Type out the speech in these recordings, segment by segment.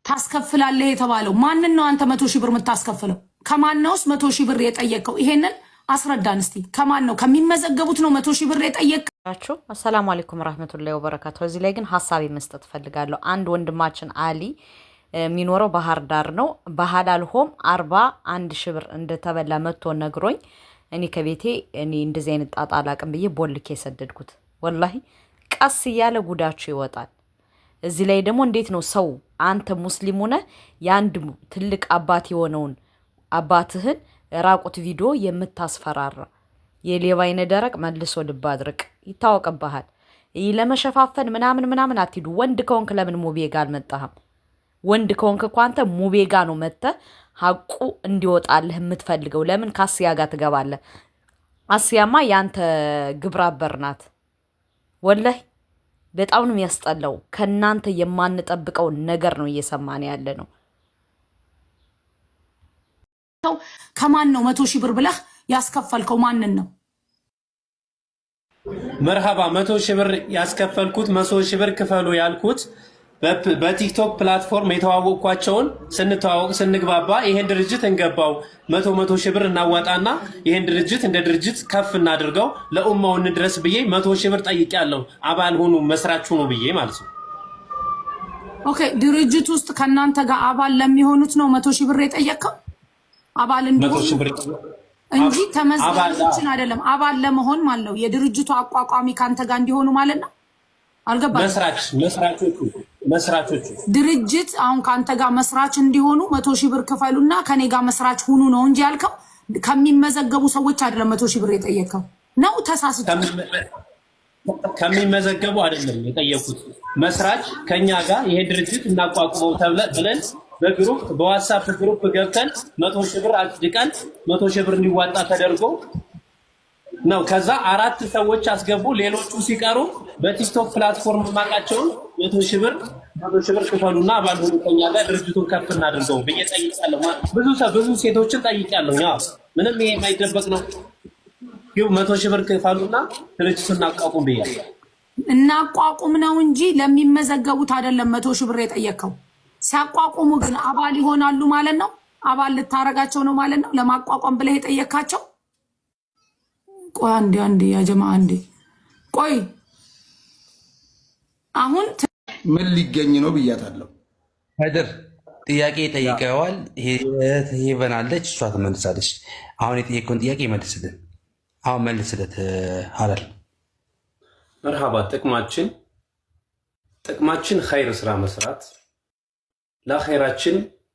ታስከፍላለህ የተባለው ማንን ነው? አንተ 100 ሺህ ብር የምታስከፍለው ከማን ነውስ? 100 ሺህ ብር የጠየቀው ይሄንን አስረዳን እስቲ። ከማን ነው? ከሚመዘገቡት ነው 100 ሺህ ብር የጠየቀው? አሰላሙ አለይኩም ወራህመቱላሂ ወበረካቱ። እዚህ ላይ ግን ሐሳብ መስጠት ፈልጋለሁ። አንድ ወንድማችን አሊ የሚኖረው ባህር ዳር ነው። በሐላል ሆም 41 ሺህ ብር እንደተበላ መጥቶ ነግሮኝ እኔ ከቤቴ እኔ እንደዚህ አይነት ጣጣ አላቅም ብዬ ቦልኬ ሰደድኩት። ወላሂ ቀስ እያለ ጉዳችሁ ይወጣል። እዚህ ላይ ደግሞ እንዴት ነው ሰው አንተ ሙስሊም ሆነ የአንድ ትልቅ አባት የሆነውን አባትህን ራቁት ቪዲዮ የምታስፈራራ? የሌባ አይነ ደረቅ መልሶ ልብ አድርቅ ይታወቅብሃል። ይህ ለመሸፋፈን ምናምን አትሂዱ። ወንድ ከሆንክ ለምን ሙቤ ጋር አልመጣህም? ወንድ ከሆንክ እኮ አንተ ሙቤ ጋር ነው መጥተህ ሀቁ እንዲወጣልህ የምትፈልገው። ለምን ከአስያ ጋር ትገባለህ? አስያማ ያንተ ግብረ አበር ናት። ወላሂ በጣም ነው የሚያስጠላው። ከናንተ የማንጠብቀው ነገር ነው እየሰማን ያለ ነው። ከማን ነው 100 ሺህ ብር ብለህ ያስከፈልከው? ማንን ነው? መርሃባ 100 ሺህ ብር ያስከፈልኩት 100 ሺህ ብር ክፈሉ ያልኩት በቲክቶክ ፕላትፎርም የተዋወቅኳቸውን ስንተዋወቅ ስንግባባ ይሄን ድርጅት እንገባው 100 ሺህ ብር እናዋጣና ይሄን ድርጅት እንደ ድርጅት ከፍ እናድርገው ለኡማው እንድረስ ብዬ 100 ሺህ ብር ጠይቄያለሁ። አባል ሁኑ መስራች ሁኑ ብዬ ማለት ነው። ኦኬ፣ ድርጅት ውስጥ ከናንተ ጋር አባል ለሚሆኑት ነው 100 ሺህ ብር የጠየቀው? አባል እንዲሆኑ እንጂ ተመዝጋቢዎችን አይደለም። አባል ለመሆን ማለት ነው የድርጅቱ አቋቋሚ ካንተ ጋር እንዲሆኑ ማለት ነው። አልገባኝም። መስራቾቹ ድርጅት አሁን ካንተ ጋር መስራች እንዲሆኑ 100 ሺህ ብር ክፈሉና ከኔ ጋር መስራች ሁኑ ነው እንጂ ያልከው ከሚመዘገቡ ሰዎች አይደለም 100 ሺህ ብር የጠየቀው ነው። ተሳስቶ ከሚመዘገቡ አይደለም የጠየቁት። መስራች ከኛ ጋር ይሄ ድርጅት እናቋቁመው ብለን በግሩፕ በዋትስአፕ ግሩፕ ገብተን 100 ሺህ ብር አጽድቀን 100 ሺህ ብር እንዲዋጣ ተደርጎ ነው። ከዛ 4 ሰዎች አስገቡ። ሌሎቹ ሲቀሩ በቲክቶክ ፕላትፎርም ማቃቸውን 100 ሺህ ብር ክፈሉና አባል ሁኑ ከኛ ጋር ድርጅቱን ከፍ እናድርገው ብዬ ጠይቃለሁ። ብዙ ሴቶችን ጠይቄያለሁ። ያው ምንም ይሄ የማይደበቅ ነው። ይኸው 100 ሺህ ብር ክፈሉና ድርጅቱን እናቋቁም ብያለሁ። እናቋቁም ነው እንጂ ለሚመዘገቡት አይደለም 100 ሺህ ብር የጠየቀው። ሲያቋቁሙ ግን አባል ይሆናሉ ማለት ነው። አባል ልታረጋቸው ነው ማለት ነው። ለማቋቋም ብለህ የጠየካቸው። ቆይ አንዴ ያ ጀማ አንዴ ቆይ። አሁን ምን ሊገኝ ነው ብያታለሁ። አይደር ጥያቄ ጠይቀዋል። ሄቨን አለች፣ እሷ ትመልሳለች። አሁን የጠየቀውን ጥያቄ መልስልን። አሁን መልስለት ሀላል። መርሃባ። ጥቅማችን ኸይር ስራ መስራት፣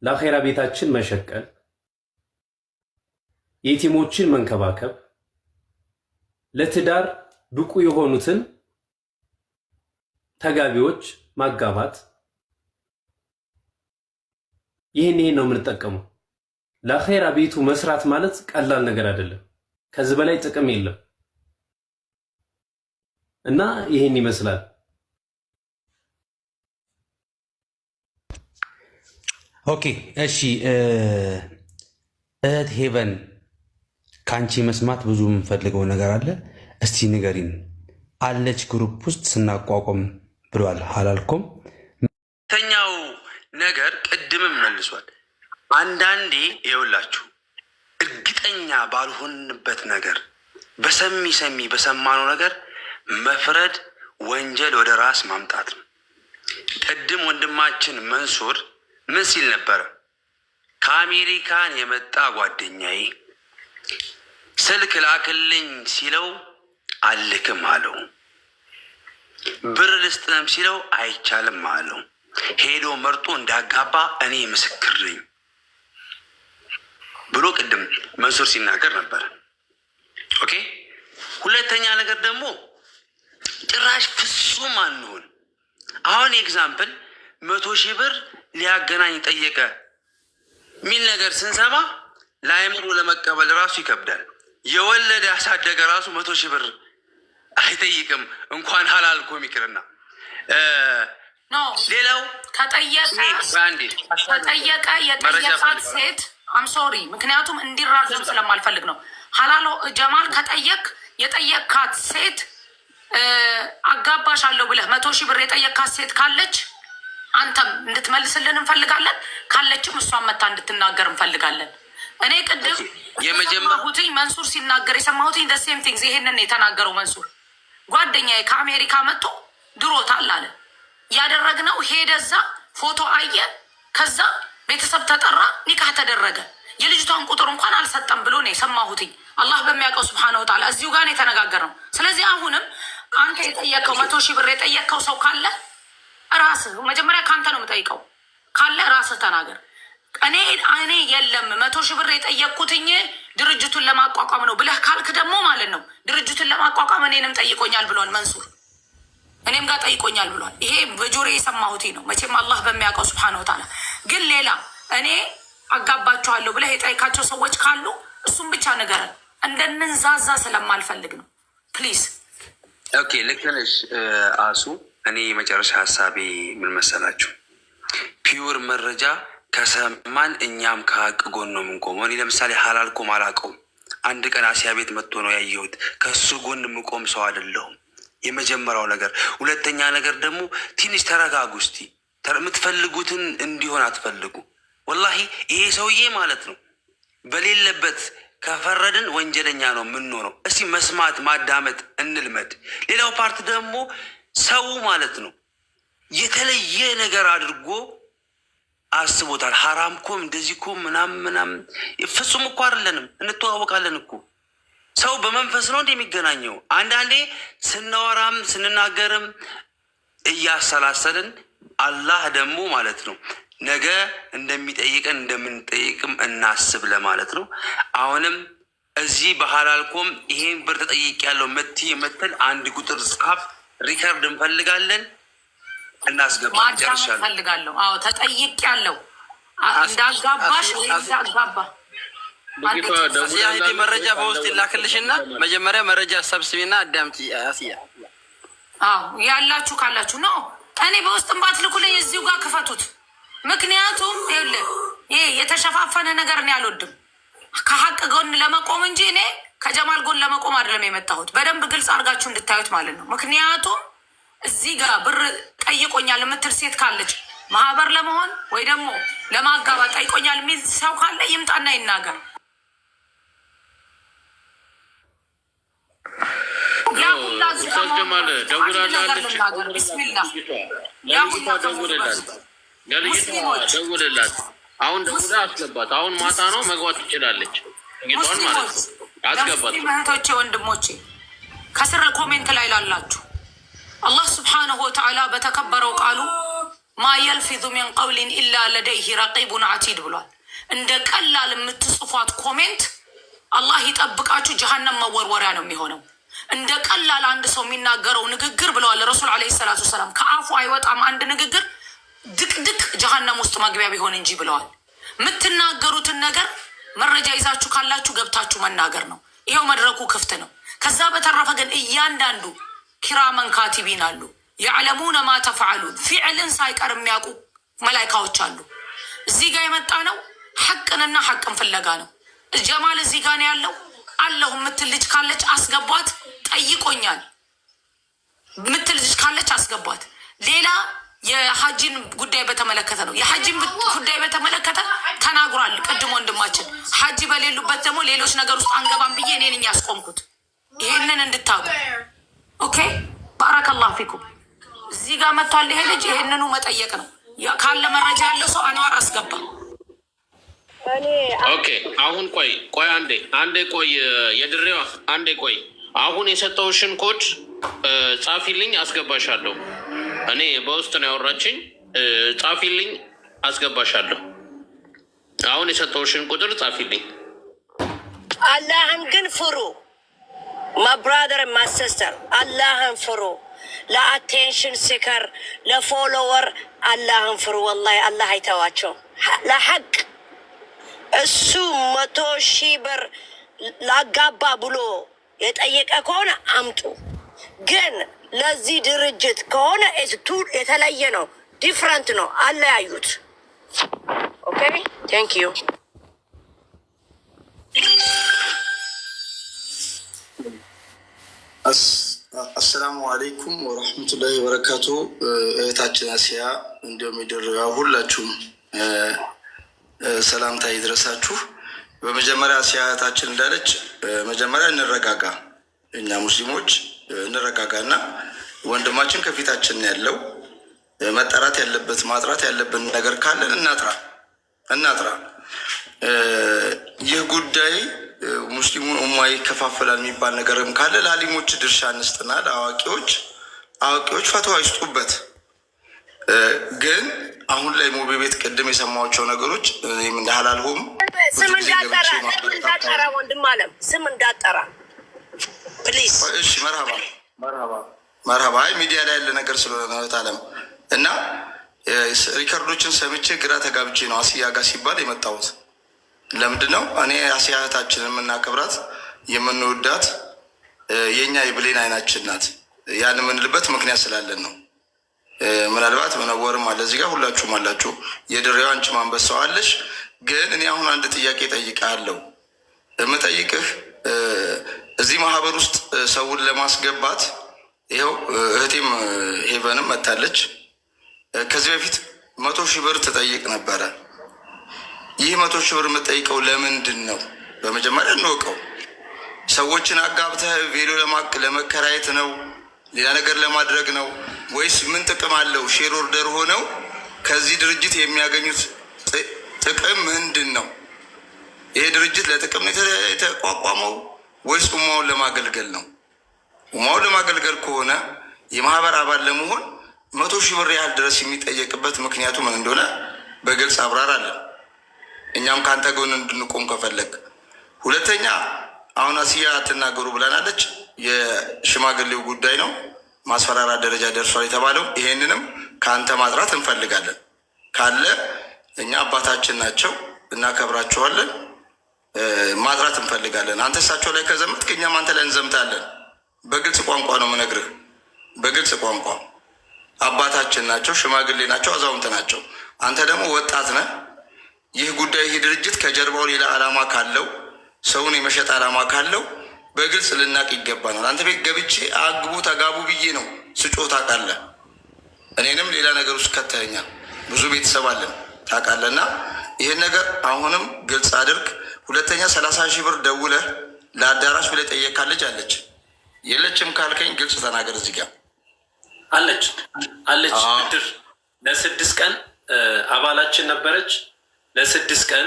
ለአኼራ ቤታችን መሸቀል፣ የቲሞችን መንከባከብ፣ ለትዳር ብቁ የሆኑትን ተጋቢዎች ማጋባት። ይሄን ነው የምንጠቀመው። ለአኼራ ቤቱ መስራት ማለት ቀላል ነገር አይደለም። ከዚህ በላይ ጥቅም የለም እና ይሄን ይመስላል። ኦኬ እሺ፣ እህት ሄቨን ከአንቺ መስማት ብዙ የምንፈልገው ነገር አለ። እስቲ ንገሪን። አለች ግሩፕ ውስጥ ስናቋቋም ብሏል አላልኩም? ተኛው ነገር ቅድምም መልሷል። አንዳንዴ ይኸውላችሁ እርግጠኛ ባልሆንበት ነገር በሰሚ በሰማነው ነገር መፍረድ ወንጀል ወደ ራስ ማምጣት ነው። ቅድም ወንድማችን መንሱር ምን ሲል ነበረ? ከአሜሪካን የመጣ ጓደኛዬ ስልክ ላክልኝ ሲለው አልክም አለው። ብር ልስጥም ሲለው አይቻልም አለው። ሄዶ መርጦ እንዳጋባ እኔ ምስክር ነኝ ብሎ ቅድም መንሱር ሲናገር ነበር። ኦኬ፣ ሁለተኛ ነገር ደግሞ ጭራሽ ፍጹም አንሆን። አሁን ኤግዛምፕል 100 ሺህ ብር ሊያገናኝ ጠየቀ ሚል ነገር ስንሰማ ለአይምሮ ለመቀበል ራሱ ይከብዳል። የወለደ ያሳደገ ራሱ 100 ሺህ ብር አይጠይቅም፣ እንኳን ሀላል እኮ ይቅርና። ሌላው ከጠየቀ የጠየቃት ሴት አምሶሪ፣ ምክንያቱም እንዲራዘም ስለማልፈልግ ነው። ሀላሎ ጀማል የጠየቃት ሴት አጋባሽ አለው ብለህ 100 ሺህ ብር የጠየቃት ሴት ካለች አንተም እንድትመልስልን እንፈልጋለን። ካለችም እሷን መታ እንድትናገር እንፈልጋለን። እኔ ቅድም የመጀመሪያው መንሱር ሲናገር የሰማሁትኝ the same things ይሄንን የተናገረው መንሱር ጓደኛዬ ከአሜሪካ መጥቶ ድሮታል አለ። ያደረግነው ሄደዛ ፎቶ አየ፣ ከዛ ቤተሰብ ተጠራ፣ ኒካህ ተደረገ። የልጅቷን ቁጥር እንኳን አልሰጠም ብሎ ነው የሰማሁትኝ። አላህ በሚያውቀው ሱብሃነሁ ወተዓላ እዚሁ ጋር የተነጋገርነው። ስለዚህ አሁንም አንተ የጠየቀው 100 ሺህ ብር የጠየቀው ሰው ካለ ራስህ መጀመሪያ ካንተ ነው የምጠይቀው። ካለ ራስህ ተናገር። እኔ የለም 100 ሺህ ብር የጠየቅኩትኝ ድርጅቱን ለማቋቋም ነው ብለህ ካልክ ደግሞ ማለት ነው ድርጅቱን ለማቋቋም እኔንም ጠይቆኛል ብሏል መንሱር። እኔም ጋር ጠይቆኛል ብሏል። ይሄ በጆሮዬ የሰማሁት ነው። መቼም አላህ በሚያውቀው ሱብሃነሁ ወተዓላ። ግን ሌላ እኔ አጋባችኋለሁ ብለህ የጠይካቸው ሰዎች ካሉ እሱም ብቻ ንገረን። እንደንንዛዛ ስለማልፈልግ ነው ፕሊዝ። ኦኬ ልክ ነሽ አሱ። እኔ የመጨረሻ ሀሳቤ ምን መሰላችሁ? ፒውር መረጃ ከሰማን እኛም ከሀቅ ጎን ነው የምንቆመው። እኔ ለምሳሌ ሀላልኩም አላውቀውም። አንድ ቀን አሲያ ቤት መጥቶ ነው ያየሁት። ከሱ ጎን የምቆም ሰው አይደለሁም። የመጀመሪያው ነገር። ሁለተኛ ነገር ደግሞ ትንሽ ተረጋጉ እስቲ። የምትፈልጉትን እንዲሆን አትፈልጉ። ወላሂ ይሄ ሰውዬ ማለት ነው በሌለበት ከፈረድን ወንጀለኛ ነው የምንሆነው። እስቲ መስማት ማዳመጥ እንልመድ። ሌላው ፓርት ደግሞ ሰው ማለት ነው የተለየ ነገር አድርጎ አስቦታል። ሀራም ኮም እንደዚህ ኮም ምናምን ፍጹም እኮ አይደለንም፣ እንተዋወቃለን እኮ። ሰው በመንፈስ ነው እንደሚገናኘው። አንዳንዴ ስናወራም ስንናገርም እያሰላሰልን አላህ ደግሞ ማለት ነው ነገ እንደሚጠይቀን እንደምንጠይቅም እናስብ ለማለት ነው። አሁንም እዚህ በሀላልኮም ይሄን ብር ተጠይቅ ያለው መተል አንድ ቁጥር ጻፍ። ሪከርድ እንፈልጋለን፣ እናስገባ። ጨርሻለሁ። ፈልጋለሁ። አዎ ተጠይቅ ያለው እንዳጋባሽ እንዳጋባ አሲያ መረጃ በውስጥ ይላክልሽና መጀመሪያ መረጃ ሰብስቢና አዳምጪ አሲያ። አዎ ያላችሁ ካላችሁ ነው። እኔ በውስጥም ባትልኩልኝ እዚሁ ጋር ክፈቱት። ምክንያቱም ይሄ የተሸፋፈነ ነገር እኔ አልወድም። ከሀቅ ጎን ለመቆም እንጂ እኔ ከጀማል ጎን ለመቆም አይደለም የመጣሁት። በደንብ ግልጽ አድርጋችሁ እንድታዩት ማለት ነው። ምክንያቱም እዚህ ጋር ብር ጠይቆኛል የምትል ሴት ካለች ማህበር ለመሆን ወይ ደግሞ ለማጋባት ጠይቆኛል የሚል ሰው ካለ ይምጣና ይናገር። ደውልላት። አሁን ደውላ አስገባት። አሁን ማታ ነው መግባት ትችላለች። ጌቷን ማለት ነው። አስገባት። እህቶቼ ወንድሞቼ፣ ከስር ኮሜንት ላይ ላላችሁ አላህ ስብሓነሁ ወተዓላ በተከበረው ቃሉ ማ የልፊዙ ሚን ቀውሊን ኢላ ለደይህ ረቂቡን አቲድ ብሏል። እንደ ቀላል የምትጽፏት ኮሜንት አላህ ይጠብቃችሁ፣ ጀሃነም መወርወሪያ ነው የሚሆነው። እንደ ቀላል አንድ ሰው የሚናገረው ንግግር ብለዋል ረሱል ዓለይሂ ሰላቱ ወሰላም፣ ከአፉ አይወጣም አንድ ንግግር ድቅድቅ ጀሃነም ውስጥ መግቢያ ቢሆን እንጂ ብለዋል። የምትናገሩትን ነገር መረጃ ይዛችሁ ካላችሁ ገብታችሁ መናገር ነው። ይኸው መድረኩ ክፍት ነው። ከዛ በተረፈ ግን እያንዳንዱ ኪራመን ካቲቢን አሉ የዕለሙነ ማ ተፍዓሉን፣ ፊዕልን ሳይቀር የሚያውቁ መላይካዎች አሉ። እዚህ ጋር የመጣ ነው ሐቅንና ሐቅን ፍለጋ ነው። ጀማል እዚህ ጋር ነው ያለው። አለሁ የምትል ልጅ ካለች አስገቧት። ጠይቆኛል የምትል ልጅ ካለች አስገቧት። ሌላ የሐጂን ጉዳይ በተመለከተ ነው። የሐጂን ጉዳይ በተመለከተ ተናግሯል ቅድም ወንድማችን። ሐጂ በሌሉበት ደግሞ ሌሎች ነገር ውስጥ አንገባም ብዬ እኔ ነኝ ያስቆምኩት። ይሄንን እንድታውቁ ኦኬ። ባረከላሁ ፊኩም። እዚህ ጋር መጥቷል ይሄ ልጅ። ይሄንኑ መጠየቅ ነው። ካለ መረጃ ያለው ሰው አንዋር አስገባ። ኦኬ አሁን ቆይ አንዴ ቆይ የድሬዋ አንዴ ቆይ። አሁን የሰጠውሽን ኮድ ጻፊልኝ፣ አስገባሻለሁ። እኔ በውስጥ ነው ያወራችኝ። ጻፊልኝ፣ አስገባሻለሁ። አሁን የሰጠውሽን ቁጥር ጻፊልኝ። አላህን ግን ፍሩ። ማብራደር ማሰስተር አላህን ፍሩ። ለአቴንሽን ሲከር ለፎሎወር አላህን ፍሩ። ወላሂ አላህ አይተዋቸው ለሐቅ። እሱ 100,000 ብር ላጋባ ብሎ የጠየቀ ከሆነ አምጡ። ግን ለዚህ ድርጅት ከሆነ የተለየ ነው፣ ዲፍረንት ነው። አለያዩት። ኦኬ ቴንክ ዩ። አሰላሙ አለይኩም ወረህመቱላሂ ወበረካቱ። እህታችን አሲያ እንዲሁም ይደረጋ ሁላችሁም ሰላምታ ይድረሳችሁ። በመጀመሪያ አሲያ እህታችን እንዳለች መጀመሪያ እንረጋጋ፣ እኛ ሙስሊሞች እንረጋጋና ወንድማችን ከፊታችን ያለው መጠራት ያለበት ማጥራት ያለብን ነገር ካለን እናጥራ። ይህ ጉዳይ ሙስሊሙን ኡማ ይከፋፈላል የሚባል ነገርም ካለ ለአሊሞች ድርሻ እንስጥና ለአዋቂዎች ፈትዋ ይስጡበት። ግን አሁን ላይ ሞቤ ቤት ቅድም የሰማቸው ነገሮች እንደ ሀላልሆም ስም እንዳጠራ ወንድም አለም ስም እንዳጠራ ፕሊዝ። እሺ መርሃባ። አይ ሚዲያ ላይ ያለ ነገር ስለሆነ ነው አለም እና ሪከርዶችን ሰምቼ ግራ ተጋብቼ ነው አስያ ጋር ሲባል የመጣሁት። ለምንድን ነው እኔ አስያ እህታችንን የምናከብራት የምንወዳት የእኛ የብሌን አይናችን ናት። ያን የምንልበት ምክንያት ስላለን ነው። ምናልባት መነወርም አለ እዚህ ጋር ሁላችሁም አላችሁ። የድሬዋ አንቺ ማንበሳው አለሽ። ግን እኔ አሁን አንድ ጥያቄ ጠይቃለሁ። የምጠይቅህ እዚህ ማህበር ውስጥ ሰውን ለማስገባት ይኸው እህቴም ሄቨንም መታለች። ከዚህ በፊት 100,000 ብር ትጠይቅ ነበረ። ይህ 100,000 ብር የምጠይቀው ለምንድን ነው? በመጀመሪያ እንወቀው። ሰዎችን አጋብተህ ቬሎ ለመከራየት ነው? ሌላ ነገር ለማድረግ ነው? ወይስ ምን ጥቅም አለው? ሼር ኦርደር ሆነው ከዚህ ድርጅት የሚያገኙት ጥቅም ምንድን ነው? ይሄ ድርጅት ለጥቅም ነው የተቋቋመው ወይስ ኡማውን ለማገልገል ነው? ኡማውን ለማገልገል ከሆነ የማህበር አባል ለመሆን 100,000 ብር ያህል ድረስ የሚጠየቅበት ምክንያቱ ምን እንደሆነ በግልጽ አብራራለን። እኛም ከአንተ ጎን እንድንቆም ከፈለግ። ሁለተኛ አሁን አስያ አትናገሩ ብላናለች። የሽማግሌው ጉዳይ ነው፣ ማስፈራራ ደረጃ ደርሷል የተባለው። ይሄንንም ከአንተ ማጥራት እንፈልጋለን። ካለ እኛ አባታችን ናቸው፣ እናከብራቸዋለን። ማጥራት እንፈልጋለን። አንተ እሳቸው ላይ ከዘመትክ እኛም አንተ ላይ እንዘምታለን። በግልጽ ቋንቋ ነው የምነግርህ፣ በግልጽ ቋንቋ አባታችን ናቸው፣ ሽማግሌ ናቸው፣ አዛውንት ናቸው። አንተ ደግሞ ወጣት ነህ። ይህ ጉዳይ ይህ ድርጅት ከጀርባው ሌላ ዓላማ ካለው ሰውን የመሸጥ ዓላማ ካለው በግልጽ ልናቅ ይገባናል። አንተ ቤት ገብቼ አግቡ ተጋቡ ብዬ ነው ስጮህ ታውቃለህ። እኔንም ሌላ ነገር ውስጥ ከተኸኛል። ብዙ ቤተሰብ አለን ታውቃለህ። እና ይህን ነገር አሁንም ግልጽ አድርግ። ሁለተኛ 30,000 ብር ደውለህ ለአዳራሽ ብለህ ጠየቃ ልጅ አለች የለችም ካልከኝ ግልጽ ተናገር። እዚህ ጋር አለች ብድር ለ6 ቀን አባላችን ነበረች። ለ6 ቀን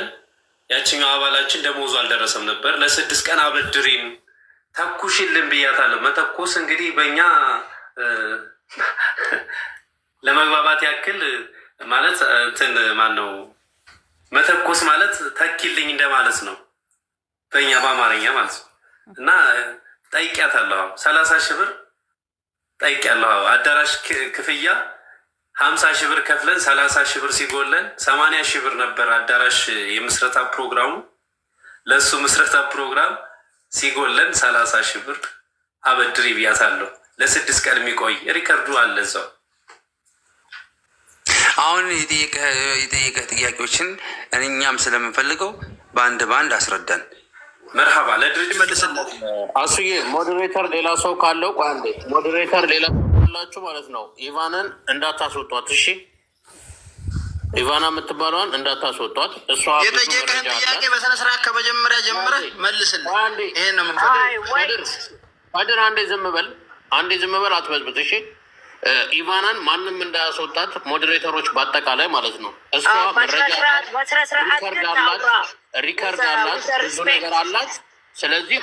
ያችኛው አባላችን ደሞዙ አልደረሰም ነበር። ለ6 ቀን አበድሪን ተኩሽልን ብያታለሁ። መተኮስ እንግዲህ በእኛ ለመግባባት ያክል ማለት እንትን ማን ነው መተኮስ ማለት ተኪልኝ እንደማለት ነው በእኛ በአማርኛ ማለት ነው። እና ጠይቂያታለሁ 30,000 ብር ጠይቂያለሁ። አዳራሽ ክፍያ 50,000 ብር ከፍለን 30,000 ብር ሲጎለን 80,000 ብር ነበር አዳራሽ የምስረታ ፕሮግራሙ። ለእሱ ምስረታ ፕሮግራም ሲጎለን 30,000 ብር አበድሪ ብያታለሁ። ለ6 ቀን የሚቆይ ሪከርዱ አለ እዛው። አሁን የጠየቀ ጥያቄዎችን እኛም ስለምንፈልገው በአንድ አስረዳን። መርሃባ ለድርጅት መልስለት። አሱዬ ሞዴሬተር ሌላ ሰው ካለው አንዴ ሞዴሬተር ሌላ ካላችሁ ማለት ነው ኢቫንን እንዳታስወጧት። እሺ ኢቫና የምትባለዋን እንዳታስወጧት። እሷ የጠየቀህን ጥያቄ በስነ ስርዓት ከመጀመሪያ ጀምረህ መልስልህ። ይሄን ነው ቃድር አንዴ ዝም በል አትበዝብጥ። እሺ ኢቫናን ማንም እንዳያስወጣት ሞዴሬተሮች በአጠቃላይ ማለት ነው። እሷ ሪከርድ አላት፣ ብዙ ነገር አላት። ስለዚህ